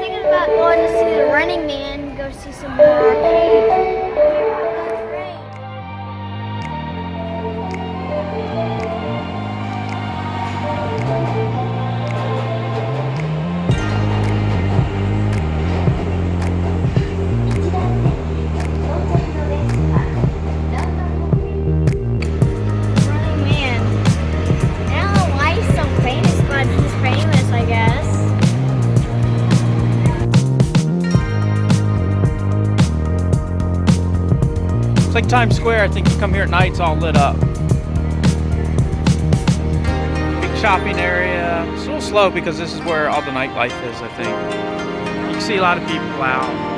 thinking about going to see the Running Man, go see some more arcade. It's like Times Square. I think you come here at night, it's all lit up. Big shopping area. It's a little slow because this is where all the nightlife is, I think. You can see a lot of people out.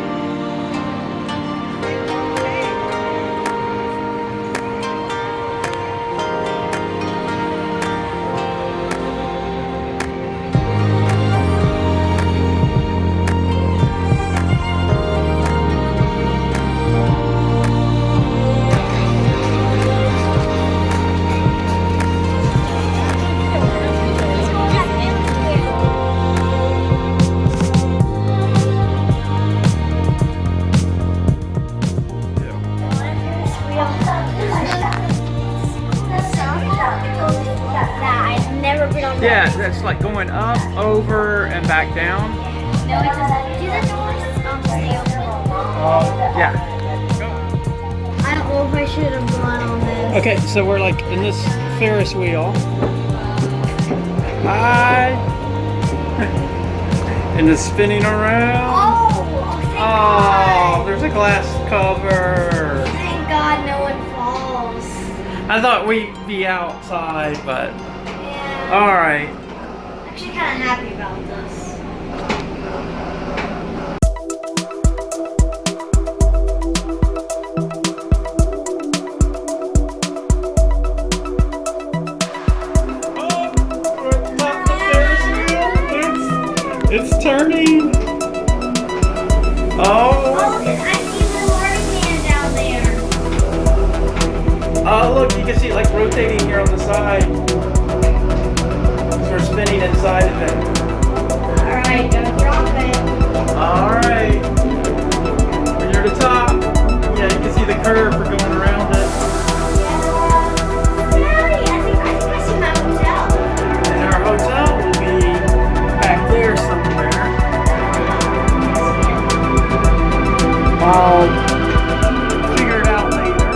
Yeah, that's like going up, over, and back down. No, it doesn't. Do the doors stay open? Yeah. Go. I don't know if I should have gone on this. Okay, so we're like in this Ferris wheel. Hi. And it's spinning around. Oh, there's a glass cover. Thank God no one falls. I thought we'd be outside, but Yeah. all right. I'm actually kind of happy about this. It's turning. Oh. I see the Running Man down there. Oh, look, you can see it like rotating here on the side. So we're spinning inside of it. Alright, gonna drop it. Alright. When you're at the top, yeah, you can see the curve for going around it. I think I see my hotel. And our hotel will be back there somewhere. I'll figure it out later.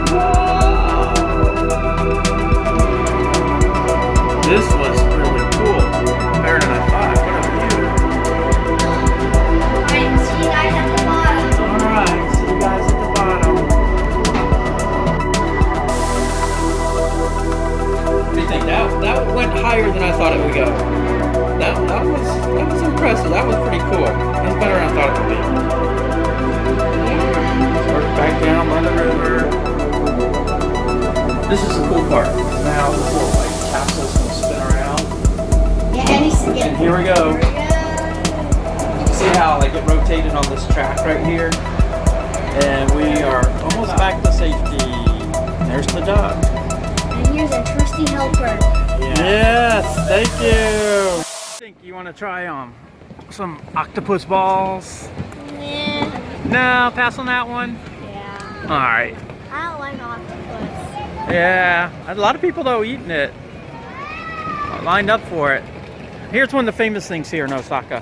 Whoa! This was really cool. Better than I thought. What a view. Alright, see you guys at the bottom. Alright, see you guys at the bottom. What do you think? That went higher than I thought it would go. That was impressive. That was pretty cool. That was better than I thought it would be. So we're back down by the river. This is the cool part. Now the little like capsule's gonna spin around. Yeah, And here we go. You can see how like it rotated on this track right here. And we are almost back to safety. There's the duck. And here's a trusty helper. Yes, thank you. I think you want to try some octopus balls. Yeah. No, pass on that one. Yeah. All right. I don't like octopus. Yeah, a lot of people though eating it. Lined up for it. Here's one of the famous things here in Osaka.